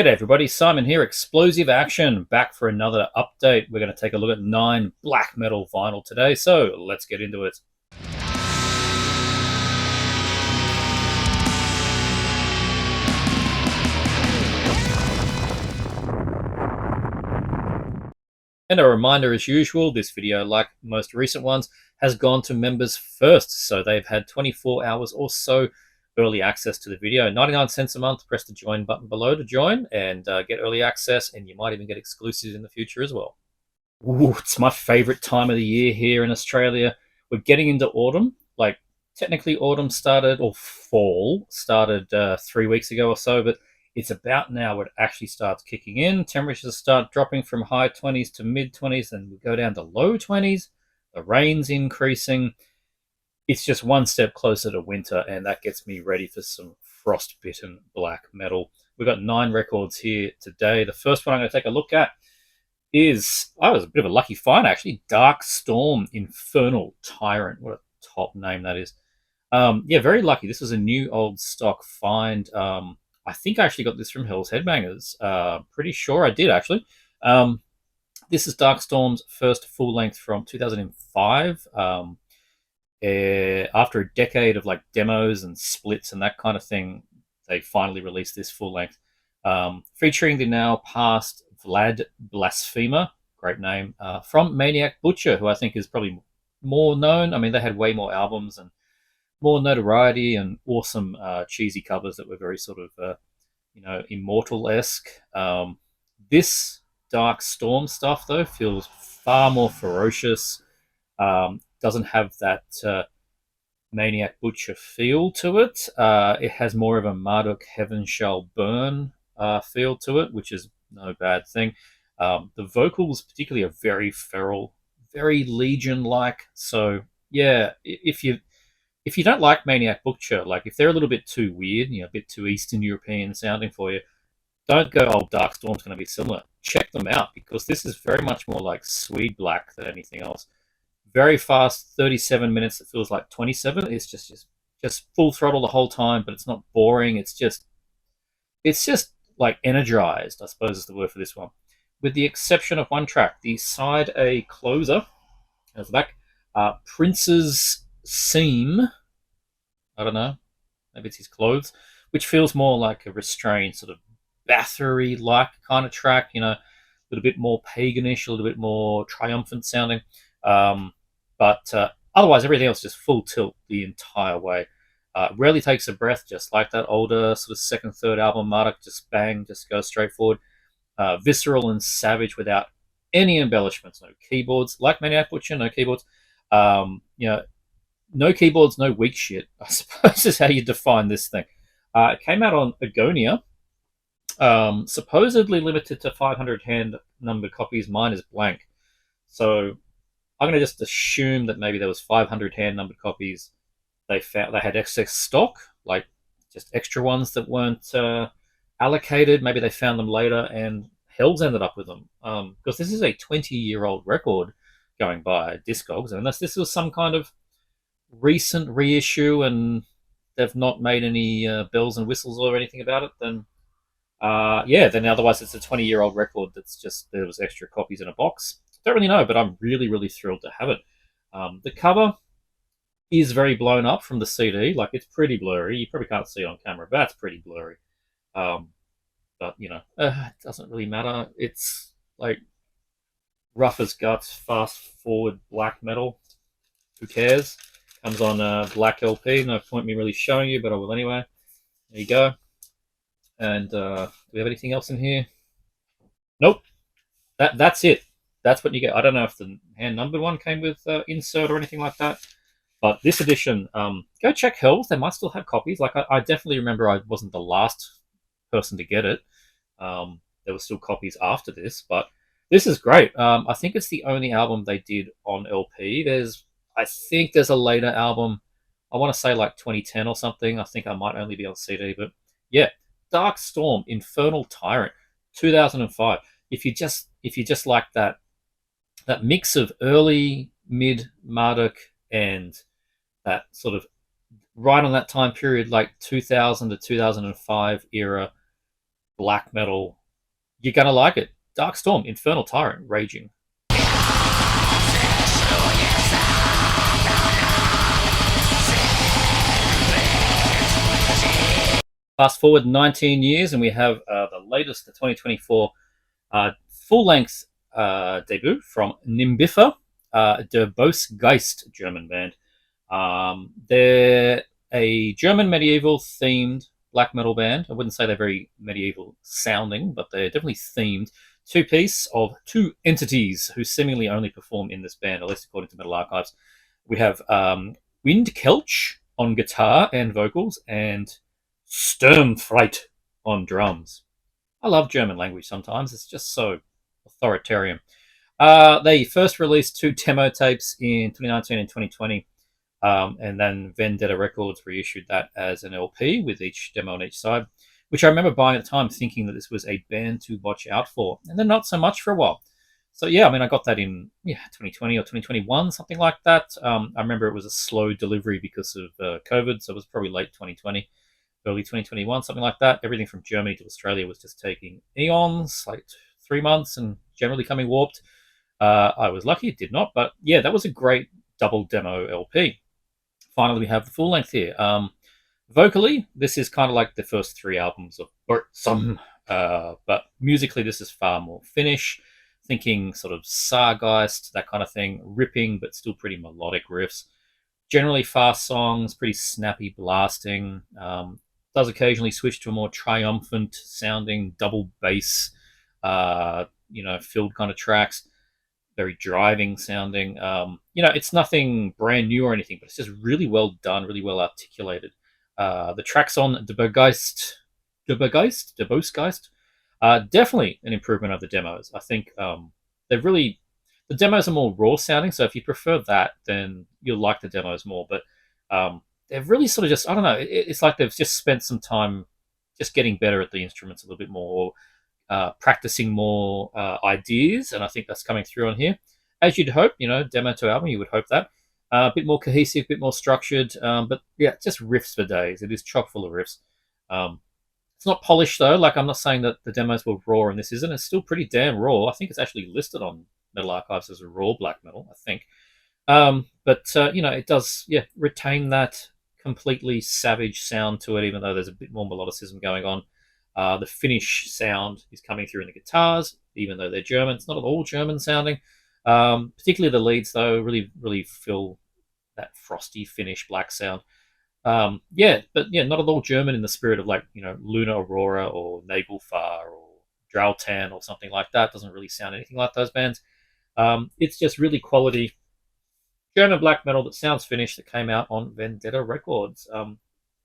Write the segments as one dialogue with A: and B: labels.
A: G'day everybody, Simon here, Explosive Action, back for another update. We're going to take a look at 9 black metal vinyl today, so let's get into it. And a reminder as usual, this video, like most recent ones, has gone to members first, so they've had 24 hours or so early access to the video. 99 cents a month. Press the join button below to join and get early access, and you might even get exclusives in the future as well. Ooh, it's my favorite time of the year here in Australia. We're getting into autumn. Like, technically autumn started, or fall started 3 weeks ago or so, but it's about now where it actually starts kicking in. Temperatures start dropping from high 20s to mid 20s, and we go down to low 20s. The rain's increasing. It's just one step closer to winter, and that gets me ready for some frostbitten black metal. We've got 9 records here today. The first one I'm going to take a look at is, I was a bit of a lucky find actually, Dark Storm Infernal Tyrant. What a top name that is. Yeah, very lucky. This was a new old stock find. I think I actually got this from Hell's Headbangers. Pretty sure I did actually. This is Dark Storm's first full length from 2005. After a decade of like demos and splits and that kind of thing, they finally released this full length, featuring the now past Vlad Blasphemer, great name, from Maniac Butcher, who I think is probably more known. I mean, they had way more albums and more notoriety and awesome cheesy covers that were very sort of, immortal-esque. This Dark Storm stuff, though, feels far more ferocious. Doesn't have that Maniac Butcher feel to it. It has more of a Marduk Heaven Shall Burn feel to it, which is no bad thing. The vocals particularly are very feral, very Legion-like. So yeah, if you don't like Maniac Butcher, like if they're a little bit too weird, a bit too Eastern European sounding for you, don't go, oh, Dark Storm's going to be similar. Check them out, because this is very much more like Swede Black than anything else. Very fast, 37 minutes. It feels like 27. It's just full throttle the whole time, but it's not boring. It's just like energized, I suppose is the word for this one. With the exception of one track, the side A closer, as the back, Prince's Seam. I don't know, maybe it's his clothes, which feels more like a restrained sort of Bathory-like kind of track. A little bit more paganish, a little bit more triumphant sounding. But otherwise, everything else just full tilt the entire way. Rarely takes a breath, just like that older sort of second, third album, Marduk, just bang, just go straight forward. Visceral and savage without any embellishments, no keyboards. Like Maniac Butcher, no keyboards. No keyboards, no weak shit, I suppose is how you define this thing. It came out on Agonia, supposedly limited to 500 hand-numbered copies. Mine is blank. So I'm going to just assume that maybe there was 500 hand-numbered copies. They had excess stock, like just extra ones that weren't allocated. Maybe they found them later, and Hells ended up with them. Because this is a 20-year-old record going by Discogs, unless this was some kind of recent reissue and they've not made any bells and whistles or anything about it, then then otherwise it's a 20-year-old record that's just, there was extra copies in a box. Don't really know, but I'm really, really thrilled to have it. The cover is very blown up from the CD. Like, it's pretty blurry. You probably can't see it on camera, but that's pretty blurry. But, it doesn't really matter. It's, like, rough as guts, fast-forward black metal. Who cares? Comes on black LP. No point me really showing you, but I will anyway. There you go. And do we have anything else in here? Nope. That's it. That's what you get. I don't know if the hand-numbered one came with insert or anything like that. But this edition, go check Hells. They might still have copies. Like, I definitely remember I wasn't the last person to get it. There were still copies after this, but this is great. I think it's the only album they did on LP. I think there's a later album. I want to say like 2010 or something. I think I might only be on CD, but yeah, Dark Storm, Infernal Tyrant, 2005. If you just like that mix of early, mid Marduk and that sort of right on that time period, like 2000 to 2005 era, black metal. You're gonna like it. Dark Storm, Infernal Tyrant, Raging. Fast forward 19 years, and we have the latest, the 2024 full-length debut from Nimbifer, Der Geist, German band. They're a German medieval-themed black metal band. I wouldn't say they're very medieval sounding, but they're definitely themed. Two-piece of two entities who seemingly only perform in this band, at least according to Metal Archives. We have Windkelch on guitar and vocals, and Sturmfreit on drums. I love German language sometimes. It's just so authoritarian. They first released two demo tapes in 2019 and 2020, and then Vendetta Records reissued that as an LP with each demo on each side, which I remember buying at the time thinking that this was a band to watch out for, and then not so much for a while. So yeah, I mean, I got that in 2020 or 2021, something like that. I remember it was a slow delivery because of COVID, so it was probably late 2020. Early 2021, something like that. Everything from Germany to Australia was just taking eons, like 3 months, and generally coming warped. I was lucky it did not, but yeah, that was a great double demo LP. Finally, we have the full length here. Vocally, this is kind of like the first three albums of Bertson, but musically, this is far more Finnish, thinking sort of Sargeist, that kind of thing, ripping but still pretty melodic riffs. Generally fast songs, pretty snappy blasting. Does occasionally switch to a more triumphant sounding double bass, filled kind of tracks. Very driving sounding. It's nothing brand new or anything, but it's just really well done, really well articulated. The tracks on Der Bosgeist, definitely an improvement of the demos. I think they've really the demos are more raw sounding, so if you prefer that, then you'll like the demos more. But they've really sort of just, I don't know, it's like they've just spent some time just getting better at the instruments a little bit more, practicing more ideas, and I think that's coming through on here. As you'd hope, demo to album, you would hope that. A bit more cohesive, a bit more structured, but yeah, just riffs for days. It is chock full of riffs. It's not polished though. Like, I'm not saying that the demos were raw and this isn't. It's still pretty damn raw. I think it's actually listed on Metal Archives as a raw black metal, I think. It does, retain that completely savage sound to it, even though there's a bit more melodicism going on. The Finnish sound is coming through in the guitars, even though they're German. It's not at all German sounding. Particularly the leads, though, really, really feel that frosty Finnish black sound. Not at all German in the spirit of Lunar Aurora or Nagelfar or Drautan or something like that. Doesn't really sound anything like those bands. It's just really quality German black metal that sounds Finnish that came out on Vendetta Records. And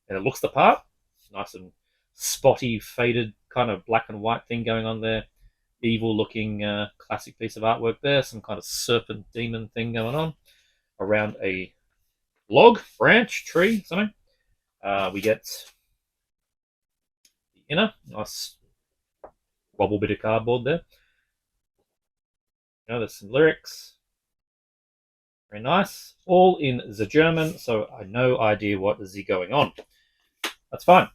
A: it looks the part. It's nice and spotty, faded kind of black and white thing going on there. Evil looking classic piece of artwork there. Some kind of serpent demon thing going on around a log, branch, tree, something. We get the inner, nice wobble bit of cardboard there. There's some lyrics. Very nice. All in the German, so I have no idea what is going on. That's fine.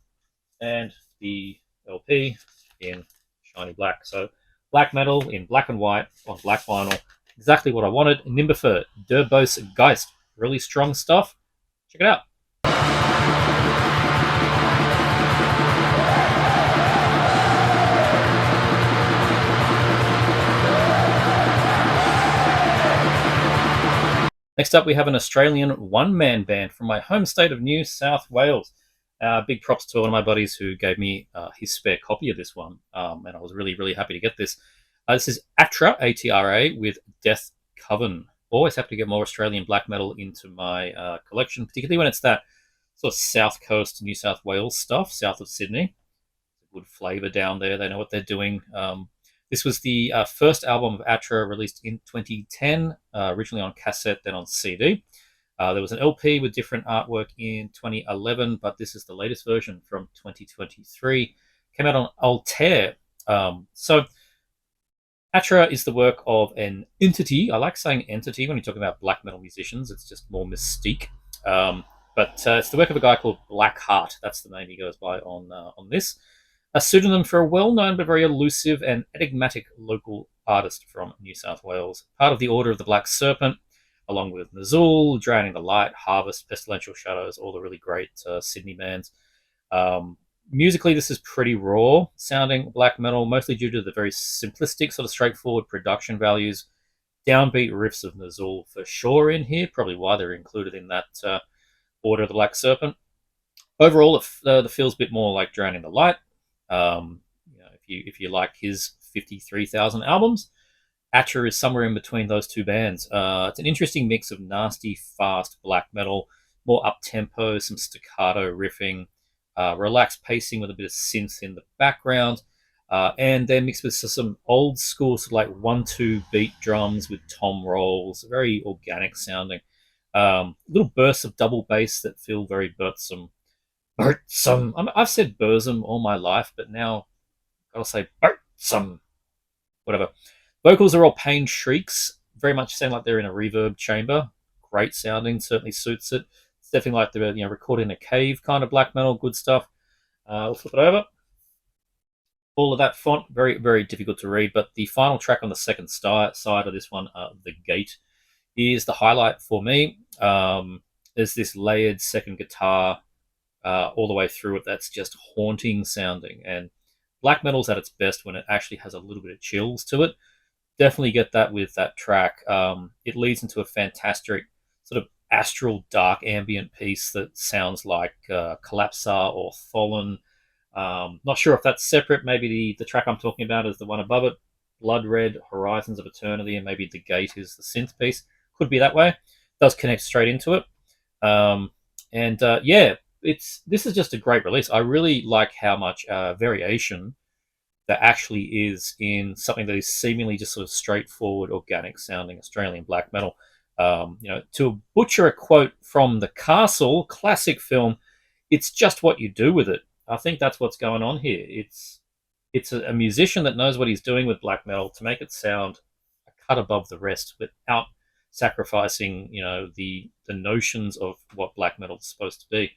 A: And the LP in shiny black. So black metal in black and white on black vinyl. Exactly what I wanted. Nimbifer, Der Geist. Really strong stuff. Check it out. Next up, we have an Australian one-man band from my home state of New South Wales. Big props to one of my buddies who gave me his spare copy of this one, and I was really, really happy to get this. This is Atra, A-T-R-A, with Death Coven. Always happy to get more Australian black metal into my collection, particularly when it's that sort of south coast New South Wales stuff, south of Sydney. Good flavour down there. They know what they're doing. This was the first album of Atra, released in 2010, originally on cassette, then on CD. There was an LP with different artwork in 2011, but this is the latest version from 2023. Came out on Altair. So Atra is the work of an entity. I like saying entity when you're talking about black metal musicians. It's just more mystique. But it's the work of a guy called Blackheart. That's the name he goes by on this. A pseudonym for a well-known but very elusive and enigmatic local artist from New South Wales. Part of the Order of the Black Serpent, along with Nazul, Drowning the Light, Harvest, Pestilential Shadows, all the really great Sydney bands. Um, Musically, this is pretty raw sounding black metal, mostly due to the very simplistic, sort of straightforward production values. Downbeat riffs of Nazul for sure in here, probably why they're included in that Order of the Black Serpent. Overall, the feels a bit more like Drowning the Light. If you like his 53,000 albums, Atra is somewhere in between those two bands. It's an interesting mix of nasty, fast black metal, more up tempo, some staccato riffing, relaxed pacing with a bit of synth in the background, and then mixed with some old school, sort of like 1-2 beat drums with tom rolls, very organic sounding. Little bursts of double bass that feel very Burtsome. I've said Burzum all my life, but now I'll say Burtsome. Whatever. Vocals are all pain shrieks, very much sound like they're in a reverb chamber. Great sounding, certainly suits it. It's definitely like they're recorded in a cave kind of black metal, good stuff. We'll flip it over. All of that font, very, very difficult to read, but the final track on the second side of this one, The Gate, is the highlight for me. There's this layered second guitar all the way through it that's just haunting sounding. And black metal's at its best when it actually has a little bit of chills to it. Definitely get that with that track. It leads into a fantastic sort of astral dark ambient piece that sounds like Collapsar or Tholin. Not sure if that's separate. Maybe the track I'm talking about is the one above it, Blood Red, Horizons of Eternity, and maybe The Gate is the synth piece. Could be that way. It does connect straight into it. Yeah, this is just a great release. I really like how much variation there actually is in something that is seemingly just sort of straightforward, organic sounding Australian black metal. To butcher a quote from The Castle, classic film, it's just what you do with it. I think that's what's going on here. It's a musician that knows what he's doing with black metal to make it sound a cut above the rest without sacrificing, the notions of what black metal is supposed to be.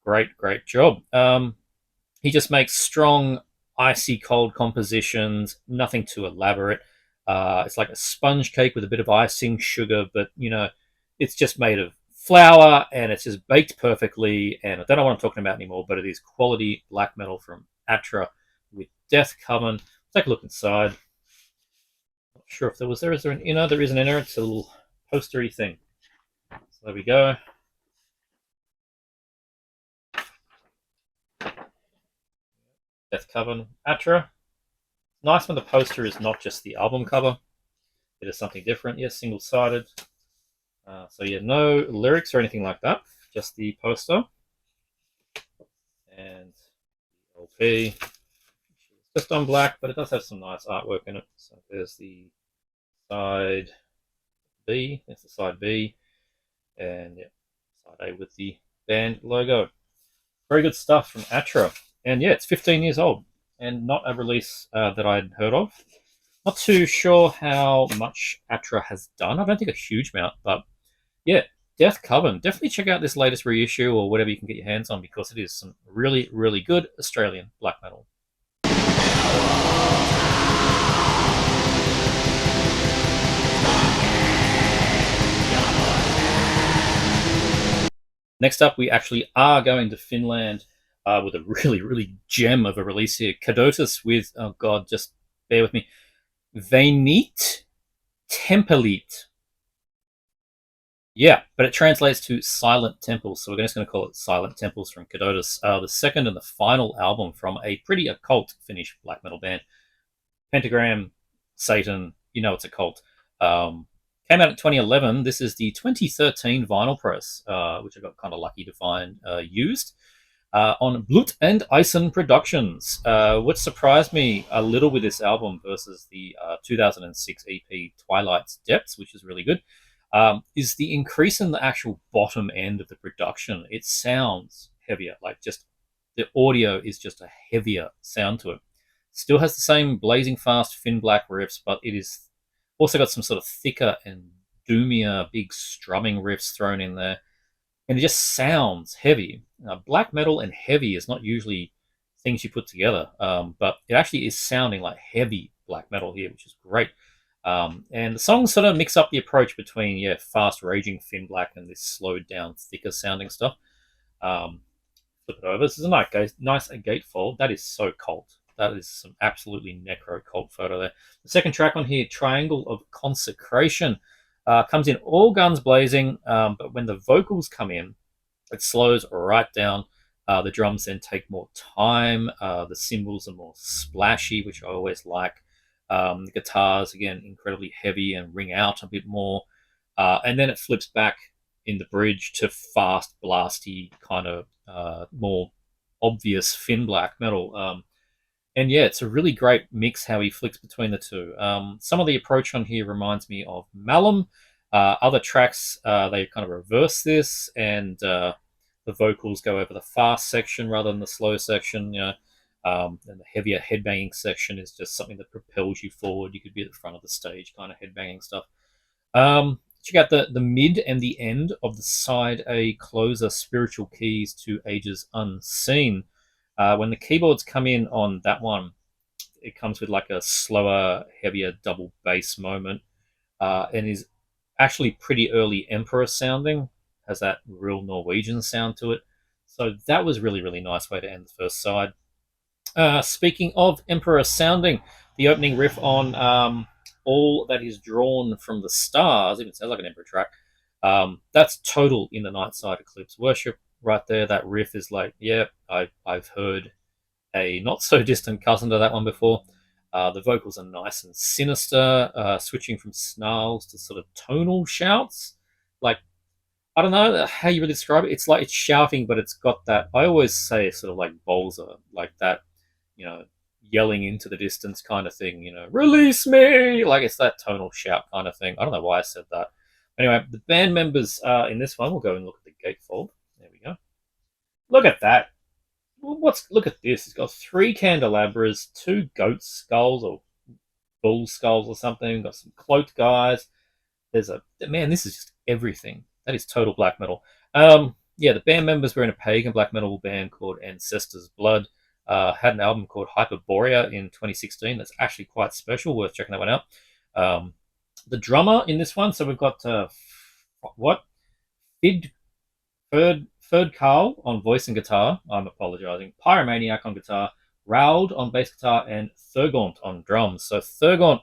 A: Great job. He just makes strong, icy cold compositions, nothing too elaborate. It's like a sponge cake with a bit of icing, sugar, but it's just made of flour and it's just baked perfectly. And I don't know what I'm talking about anymore, but it is quality black metal from Atra with Death Coven. Take a look inside. Not sure if there is there an inner? There is an inner. It's a little postery thing. So there we go. Death Coven Atra. Nice when the poster is not just the album cover. It is something different. Yes, single-sided. No lyrics or anything like that. Just the poster. And LP. Just on black, but it does have some nice artwork in it. So there's the side B. That's the side B. And side A with the band logo. Very good stuff from Atra. And it's 15 years old and not a release that I'd heard of. Not too sure how much Atra has done. I don't think a huge amount, but Death Coven. Definitely check out this latest reissue or whatever you can get your hands on because it is some really, really good Australian black metal. Next up, we actually are going to Finland with a really, really gem of a release here. Kadotus with, oh god, just bear with me, Vainit Tempelit. Yeah, but it translates to Silent Temples, so we're just going to call it Silent Temples from Kadotus, the second and the final album from a pretty occult Finnish black metal band. Pentagram, Satan, it's a cult. Came out in 2011. This is the 2013 vinyl press, which I got kind of lucky to find used on Blut and Eisen Productions. What surprised me a little with this album versus the 2006 EP Twilight's Depths, which is really good, is the increase in the actual bottom end of the production. It sounds heavier, like just the audio is just a heavier sound to it. Still has the same blazing fast Finn Black riffs, but it is also got some sort of thicker and doomier, big strumming riffs thrown in there. And it just sounds heavy. Black metal and heavy is not usually things you put together. But it actually is sounding like heavy black metal here, which is great. And the songs sort of mix up the approach between fast raging Finn Black and this slowed down, thicker sounding stuff. Um, Flip it over. This is a nice gatefold. That is so cult. That is some absolutely necro cult photo there. The second track on here, Triangle of Consecration, comes in all guns blazing, but when the vocals come in, it slows right down. The drums then take more time. The cymbals are more splashy, which I always like. The guitars, again, incredibly heavy and ring out a bit more. And then it flips back in the bridge to fast, blasty, kind of more obvious Finn Black metal. And yeah, it's a really great mix how he flicks between the two. Some of the approach on here reminds me of Malum. Other tracks, they kind of reverse this, and the vocals go over the fast section rather than the slow section. And the heavier headbanging section is just something that propels you forward. You could be at the front of the stage, kind of headbanging stuff. Check out the mid and the end of the side A closer, Spiritual Keys to Ages Unseen. When the keyboards come in on that one, it comes with like a slower, heavier double bass moment, and is actually pretty early Emperor sounding. Has that real Norwegian sound to it. So that was really, really nice way to end the first side. Speaking of Emperor sounding, the opening riff on All That Is Drawn from the Stars, even sounds like an Emperor track. That's total In the Night Side Eclipse worship right there. That riff is like, yeah, I've heard a not so distant cousin to that one before. The vocals are nice and sinister, switching from snarls to sort of tonal shouts. Like, I don't know how you really describe it. It's like it's shouting, but it's got that. I always say sort of like Bolzer, like that, yelling into the distance kind of thing. Release me! Like it's that tonal shout kind of thing. I don't know why I said that. Anyway, the band members in this one, we'll go and look at the gatefold. There we go. Look at that. Look at this. It's got 3 candelabras, 2 goat skulls or bull skulls or something. Got some cloaked guys. This is just everything. That is total black metal. The band members were in a pagan black metal band called Ancestors Blood. Had an album called Hyperborea in 2016. That's actually quite special. Worth checking that one out. The drummer in this one, so we've got Third Carl on voice and guitar. I'm apologizing. Pyromaniac on guitar. Raud on bass guitar, and Thurgaunt on drums. So Thurgaunt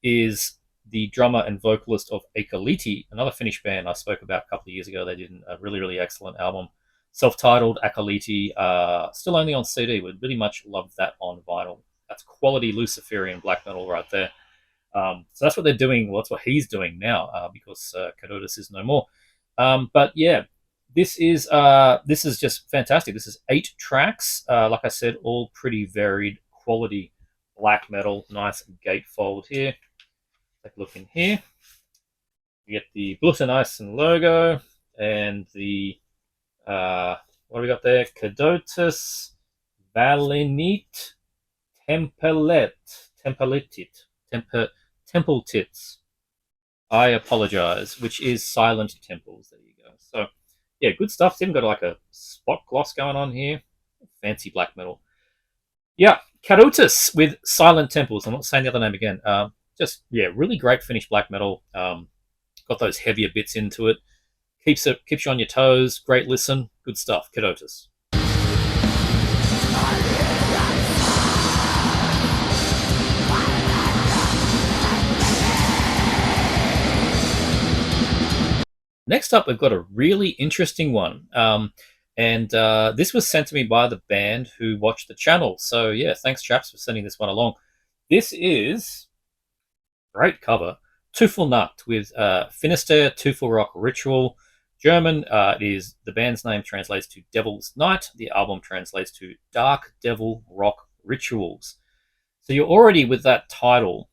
A: is the drummer and vocalist of Akaliti, another Finnish band I spoke about a couple of years ago. They did a really, really excellent album, self-titled Akaliti, still only on CD. Would really much love that on vinyl. That's quality Luciferian black metal right there. So that's what they're doing. Well, that's what he's doing now because Kadotus is no more. But yeah, this is just fantastic. This is 8 tracks. Like I said, all pretty varied quality black metal. Nice gatefold here. Take a look in here. We get the Bluteneisen logo and the what do we got there? Kadotus Valinit Templetits. I apologize, which is Silent Temples. There you go. So yeah, good stuff. It's even got like a spot gloss going on here. Fancy black metal. Yeah, Kadotus with Silent Temples. I'm not saying the other name again. Really great Finnish black metal. Got those heavier bits into it. Keeps you on your toes. Great listen. Good stuff. Kadotus. Next up, we've got a really interesting one. And this was sent to me by the band who watched the channel. So yeah, thanks chaps for sending this one along. This is great cover. Teufelnacht with Finisterre Teufelrock Ritual. German, the band's name translates to Devil's Night. The album translates to Dark Devil Rock Rituals. So you're already with that title,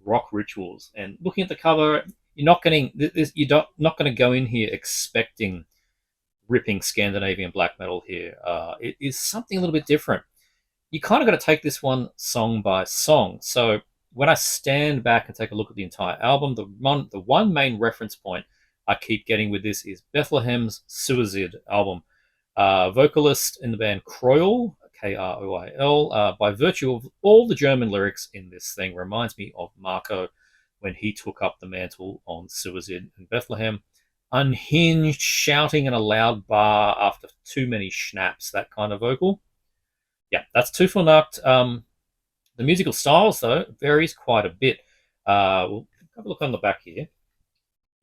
A: Rock Rituals, and looking at the cover, you're not going to go in here expecting ripping Scandinavian black metal here. It is something a little bit different. You kind of got to take this one song by song. So when I stand back and take a look at the entire album, the one main reference point I keep getting with this is Bethlehem's Suicide album. Vocalist in the band Croyle Kroil, by virtue of all the German lyrics in this thing, reminds me of Marco when he took up the mantle on Suicide in Bethlehem. Unhinged, shouting in a loud bar after too many schnapps, that kind of vocal. Yeah, that's Teufelnacht. The musical styles, though, varies quite a bit. We'll have a look on the back here.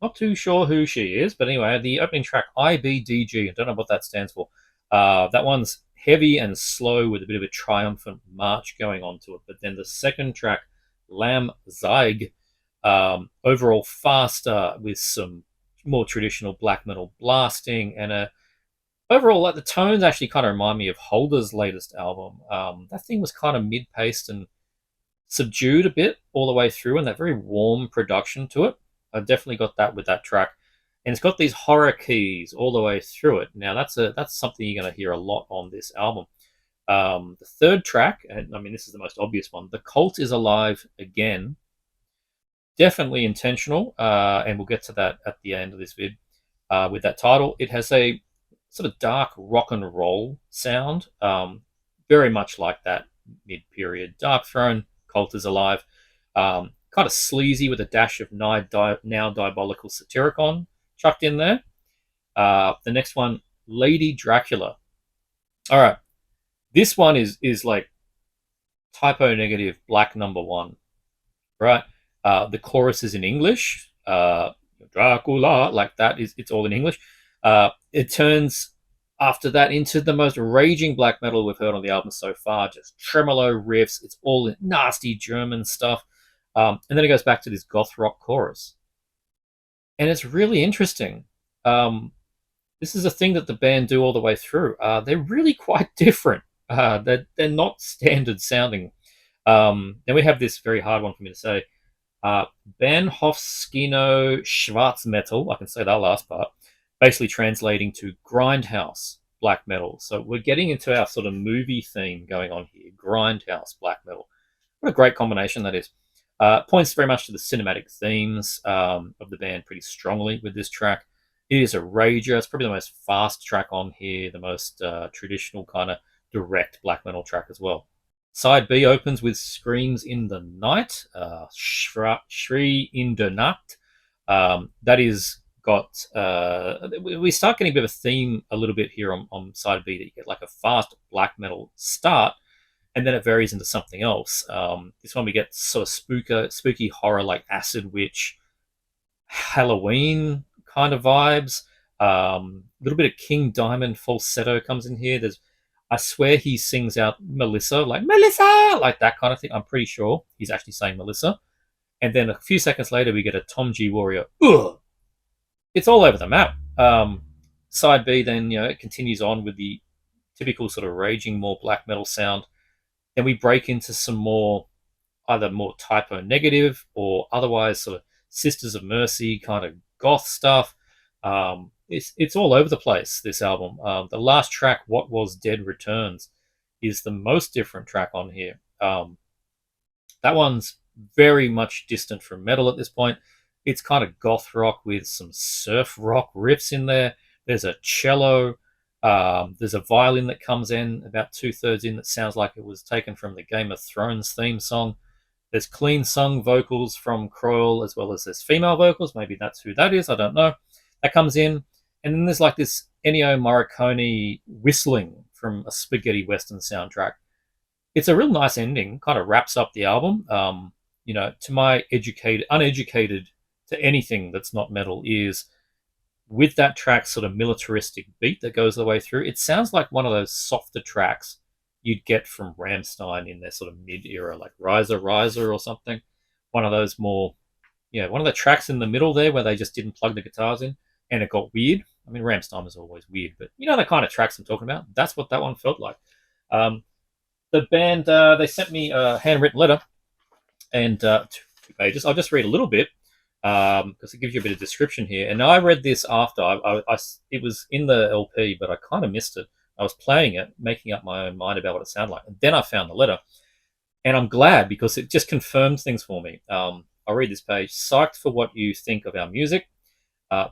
A: Not too sure who she is, but anyway, the opening track, IBDG, I don't know what that stands for. That one's heavy and slow with a bit of a triumphant march going on to it. But then the second track, Lam Zeig, overall faster with some more traditional black metal blasting and overall, like the tones actually kind of remind me of Holder's latest album. That thing was kind of mid-paced and subdued a bit all the way through, and that very warm production to it. I definitely got that with that track, and it's got these horror keys all the way through it. Now that's something you're going to hear a lot on this album. The third track, and I mean this is the most obvious one, "The Cult is Alive Again." Definitely intentional, and we'll get to that at the end of this vid. With that title, it has a sort of dark rock and roll sound, very much like that mid-period Dark Throne. Cult is Alive, kind of sleazy with a dash of now diabolical Satyricon chucked in there. The next one, Lady Dracula. All right, this one is like typo negative black number one, right? The chorus is in English. Dracula, like that, it's all in English. It turns after that into the most raging black metal we've heard on the album so far. Just tremolo riffs. It's all nasty German stuff. And then it goes back to this goth rock chorus. And it's really interesting. This is a thing that the band do all the way through. They're really quite different. They're not standard sounding. Then we have this very hard one for me to say. Bahnhofskino Schwarzmetal, I can say that last part, basically translating to grindhouse black metal. So we're getting into our sort of movie theme going on here, grindhouse black metal. What a great combination that is. Points very much to the cinematic themes of the band pretty strongly with this track. It is a rager. It's probably the most fast track on here, the most traditional kind of direct black metal track as well. Side B opens with Screams in the Night, Shri in der Nacht. That is got, we start getting a bit of a theme a little bit here on side B, that you get like a fast black metal start, and then it varies into something else. This one we get sort of spooky horror like Acid Witch, Halloween kind of vibes. A little bit of King Diamond falsetto comes in here. I swear he sings out Melissa, like Melissa, like that kind of thing. I'm pretty sure he's actually saying Melissa. And then a few seconds later, we get a Tom G Warrior. Ugh! It's all over the map. Side B then, it continues on with the typical sort of raging, more black metal sound. Then we break into some either more typo negative or otherwise sort of Sisters of Mercy kind of goth stuff. It's all over the place, this album. The last track, What Was Dead Returns, is the most different track on here. That one's very much distant from metal at this point. It's kind of goth rock with some surf rock riffs in there. There's a cello. There's a violin that comes in about 2/3 in that sounds like it was taken from the Game of Thrones theme song. There's clean sung vocals from Kroil, as well as there's female vocals. Maybe that's who that is. I don't know. That comes in. And then there's like this Ennio Morricone whistling from a spaghetti western soundtrack. It's a real nice ending, kind of wraps up the album. To my uneducated to anything that's not metal ears, with that track sort of militaristic beat that goes the way through, it sounds like one of those softer tracks you'd get from Rammstein in their sort of mid-era, like Riser or something. One of those more, one of the tracks in the middle there where they just didn't plug the guitars in and it got weird. I mean, Rammstein is always weird, but the kind of tracks I'm talking about? That's what that one felt like. The band, they sent me a handwritten letter and 2 pages. I'll just read a little bit because it gives you a bit of description here. And I read this after. It was in the LP, but I kind of missed it. I was playing it, making up my own mind about what it sounded like. And then I found the letter. And I'm glad because it just confirms things for me. I'll read this page. Psyched for what you think of our music.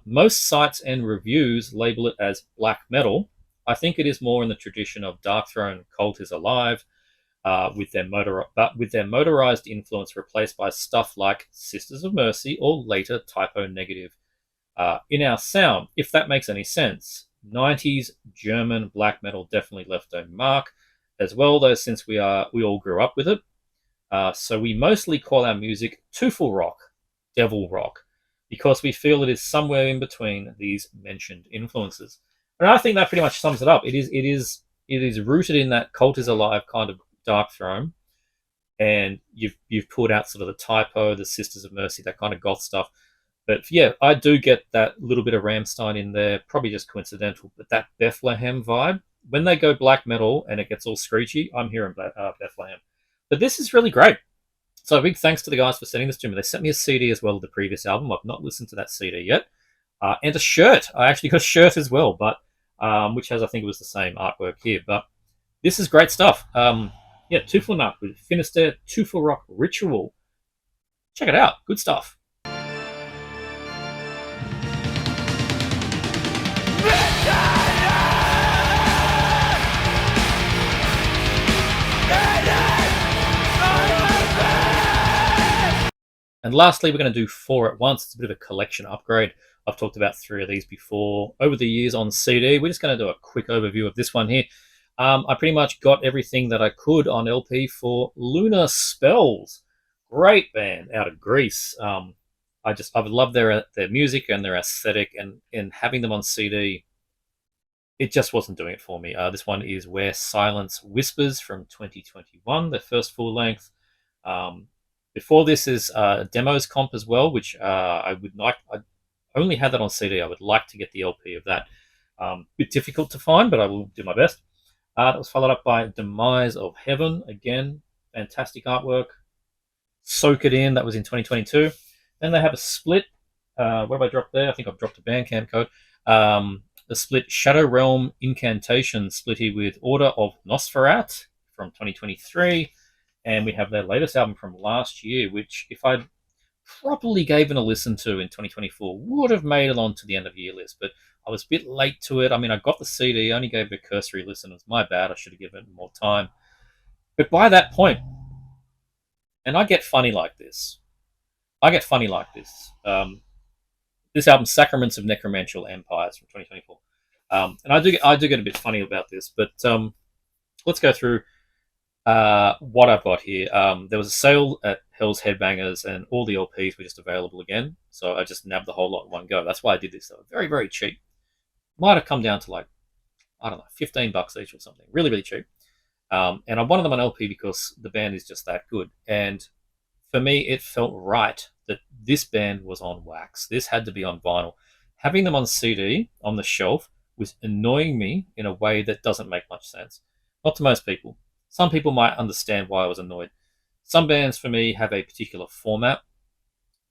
A: Most sites and reviews label it as black metal. I think it is more in the tradition of Darkthrone, Cult is Alive, with their motorized influence replaced by stuff like Sisters of Mercy or later Typo Negative. In our sound, if that makes any sense, 90s German black metal definitely left a mark as well, though, since we all grew up with it. So we mostly call our music Teufel rock, devil rock, because we feel it is somewhere in between these mentioned influences. And I think that pretty much sums it up. It is rooted in that Cult is Alive kind of Darkthrone, and you've pulled out sort of the Typo, the Sisters of Mercy, that kind of goth stuff. But yeah, I do get that little bit of Rammstein in there, probably just coincidental. But that Bethlehem vibe, when they go black metal and it gets all screechy, I'm hearing Bethlehem. But this is really great. So big thanks to the guys for sending this to me. They sent me a CD as well of the previous album. I've not listened to that CD yet, and a shirt. I actually got a shirt as well, but which has, I think it was the same artwork here. But this is great stuff. Yeah, Teufelnacht with Finisterre Teufel Rock Ritual. Check it out. Good stuff. And lastly, we're going to do 4 at once. It's a bit of a collection upgrade. I've talked about 3 of these before over the years on CD. We're just going to do a quick overview of this one here. I pretty much got everything that I could on LP for Lunar Spells. Great band out of Greece. I've loved their music and their aesthetic, and having them on CD, it just wasn't doing it for me. This one is Where Silence Whispers from 2021, their first full length. Before this is Demos Comp as well, which I would like. I only had that on CD. I would like to get the LP of that. Bit difficult to find, but I will do my best. That was followed up by Demise of Heaven. Again, fantastic artwork. Soak It In. That was in 2022. Then they have a split. What have I dropped there? I think I've dropped a Bandcamp code. The split Shadow Realm Incantation split here with Order of Nosferat from 2023. And we have their latest album from last year, which, if I'd properly given a listen to in 2024, would have made it onto the end of year list. But I was a bit late to it. I mean, I got the CD, only gave it a cursory listen. It was my bad. I should have given it more time. But by that point, and I get funny like this. This album, Sacraments of Necromantial Empires from 2024. And I do get a bit funny about this, but let's go through what I've got here. There was a sale at Hell's Headbangers, and all the LPs were just available again. So I just nabbed the whole lot in one go. That's why I did this. They were very, very cheap. Might have come down to like, I don't know, $15 each or something. Really, really cheap. And I wanted them on LP because the band is just that good. And for me, it felt right that this band was on wax. This had to be on vinyl. Having them on CD on the shelf was annoying me in a way that doesn't make much sense. Not to most people. Some people might understand why I was annoyed. Some bands, for me, have a particular format.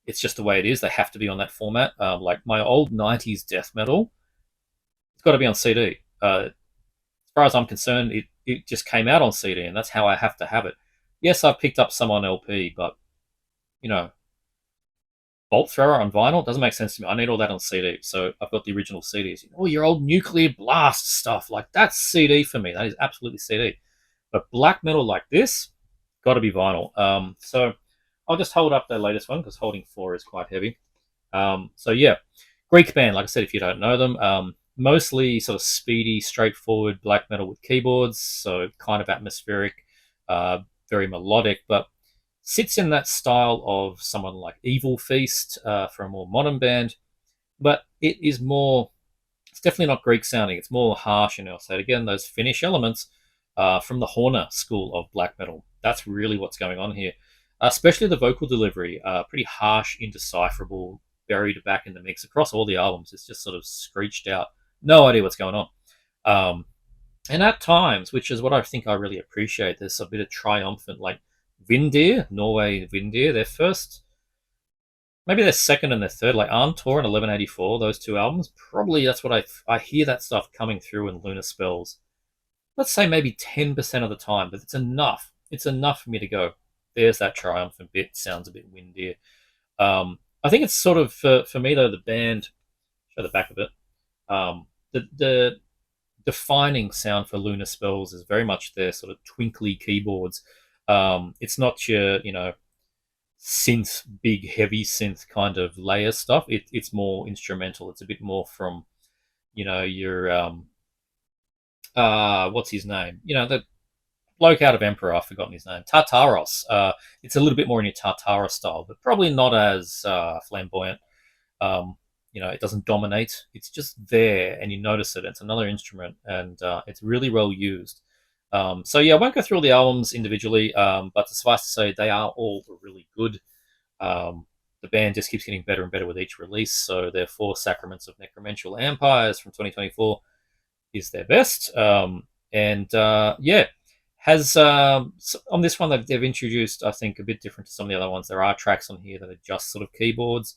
A: It's just the way it is. They have to be on that format. Like my old 90s death metal, it's got to be on CD. As far as I'm concerned, it just came out on CD, and that's how I have to have it. Yes, I've picked up some on LP, but, Bolt Thrower on vinyl doesn't make sense to me. I need all that on CD. So I've got the original CDs. Your old Nuclear Blast stuff, like that's CD for me. That is absolutely CD. But black metal like this, got to be vinyl. So I'll just hold up their latest one because holding 4 is quite heavy. So yeah, Greek band, like I said, if you don't know them, mostly sort of speedy, straightforward black metal with keyboards, so kind of atmospheric, very melodic, but sits in that style of someone like Evil Feast for a more modern band. But it's definitely not Greek sounding. It's more harsh, So again, those Finnish elements from the Horner school of black metal. That's really what's going on here. Especially the vocal delivery, pretty harsh, indecipherable, buried back in the mix across all the albums. It's just sort of screeched out. No idea what's going on. And at times, which is what I think I really appreciate, there's a bit of triumphant, like Vindir, Norway Vindir, maybe their second and their third, like Arntor and 1184, those 2 albums. Probably that's what I hear that stuff coming through in Lunar Spells. Let's say maybe 10% of the time, but it's enough. It's enough for me to go, there's that triumphant bit, sounds a bit windier. I think it's sort of, for me though, the band, show the back of it, the defining sound for Lunar Spells is very much their sort of twinkly keyboards. It's not your, synth, big, heavy synth kind of layer stuff. It's more instrumental. It's a bit more from, your, what's his name? The bloke out of Emperor, I've forgotten his name, Tartaros. It's a little bit more in your Tartaros style, but probably not as flamboyant. Um, it doesn't dominate. It's just there, and you notice it. It's another instrument, and it's really well used. So yeah, I won't go through all the albums individually, but suffice to say, they are all really good. The band just keeps getting better and better with each release. So their Four Sacraments of Necromantial Empires from 2024 is their best. And yeah, has on this one they've introduced, I think, a bit different to some of the other ones. There are tracks on here that are just sort of keyboards,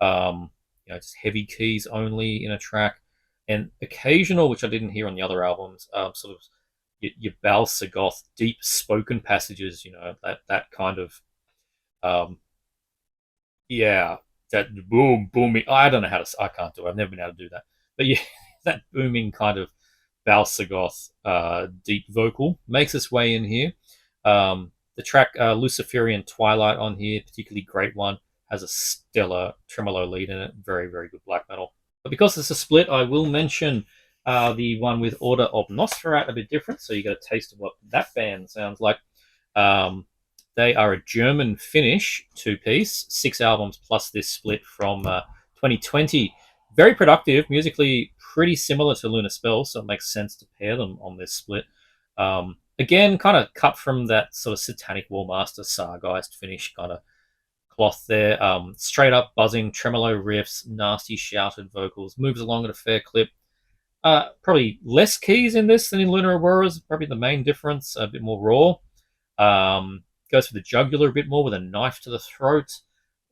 A: just heavy keys only in a track, and occasional, which I didn't hear on the other albums, sort of your Bal Sagoth deep spoken passages. That kind of yeah, that booming. I don't know how to. I can't do it. I've never been able to do that. But yeah, that booming kind of Bal Sagoth deep vocal makes its way in here. The track Luciferian Twilight on here, particularly great one, has a stellar tremolo lead in it. Very, very good black metal. But because it's a split, I will mention the one with Order of Nosferat a bit different, so you get a taste of what that band sounds like. They are a German-Finnish two-piece, 6 albums plus this split from 2020. Very productive, musically pretty similar to Lunar Spells, so it makes sense to pair them on this split. Again, kind of cut from that sort of Satanic Warmaster, Sargeist Finnish kind of cloth there. Straight up buzzing, tremolo riffs, nasty shouted vocals, moves along at a fair clip. Probably less keys in this than in Lunar Auroras, probably the main difference, a bit more raw. Goes for the jugular a bit more with a knife to the throat,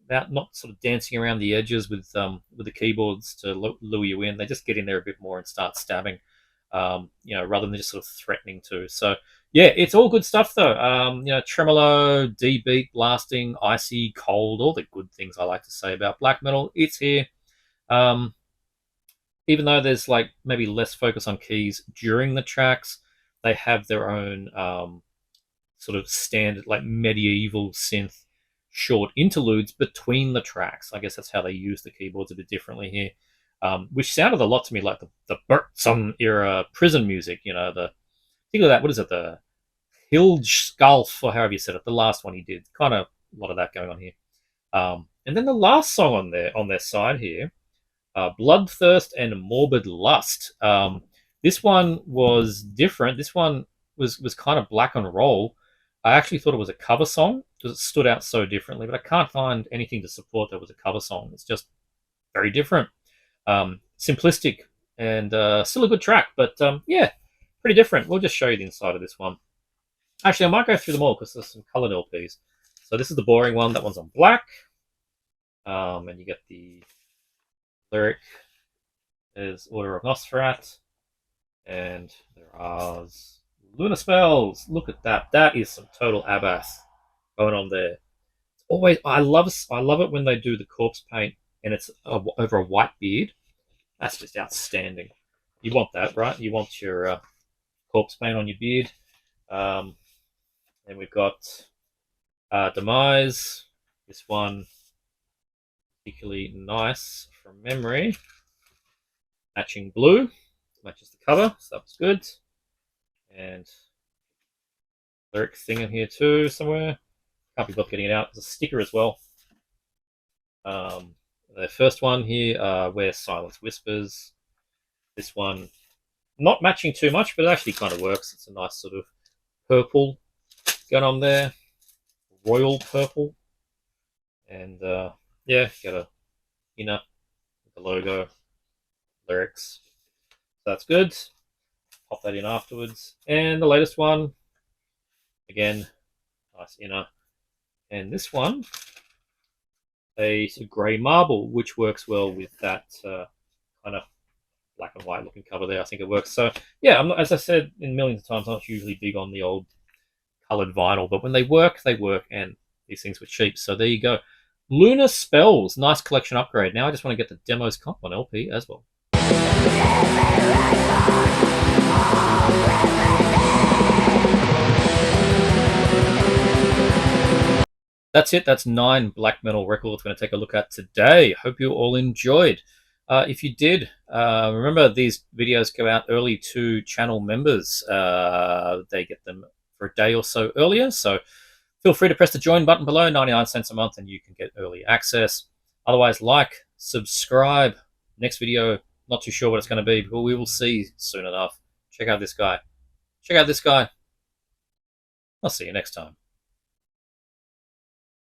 A: about not sort of dancing around the edges with the keyboards to lure you in. They just get in there a bit more and start stabbing, rather than just sort of threatening to. So yeah, it's all good stuff though. Tremolo, D beat, blasting, icy, cold, all the good things I like to say about black metal. It's here. Even though there's like maybe less focus on keys during the tracks, they have their own sort of standard like medieval synth short interludes between the tracks. I guess that's how they use the keyboards a bit differently here, which sounded a lot to me like the Bergson era prison music. Think of that. What is it? The Hildskalf, or however you said it. The last one he did. Kind of a lot of that going on here. And then the last song on their side here, Bloodthirst and Morbid Lust. This one was different. This one was kind of black and roll. I actually thought it was a cover song because it stood out so differently, but I can't find anything to support that it was a cover song. It's just very different, simplistic, and still a good track, but yeah, pretty different. We'll just show you the inside of this one. Actually, I might go through them all because there's some colored LPs. So this is the boring one. That one's on black, and you get the lyric is Order of Nosferat, and there are Lunar Spells. Look at that. That is some total Abath going on there. It's always I love it when they do the corpse paint and it's over a white beard. That's just outstanding. You want that, right? You want your corpse paint on your beard. And we've got Demise. This one particularly nice from memory. Matching blue. Matches the cover, so that's good. And lyric thing in here too somewhere. Can't be bothered getting it out. There's a sticker as well. The first one here, Where Silence Whispers. This one, not matching too much, but it actually kind of works. It's a nice sort of purple going on there. Royal purple. And yeah, got a inner with the logo, lyrics. So that's good. Pop that in afterwards. And the latest one, again, nice inner. And this one, a sort of grey marble, which works well with that kind of black and white looking cover there. I think it works. So yeah, as I said in millions of times, I'm not usually big on the old coloured vinyl, but when they work, and these things were cheap. So there you go. Lunar Spells, nice collection upgrade. Now I just want to get the demos comp on LP as well. That's it. That's 9 black metal records we're going to take a look at today. Hope you all enjoyed. If you did, remember these videos go out early to channel members. They get them for a day or so earlier. So feel free to press the join button below, 99 cents a month, and you can get early access. Otherwise, like, subscribe. Next video, not too sure what it's going to be, but we will see soon enough. Check out this guy. Check out this guy. I'll see you next time.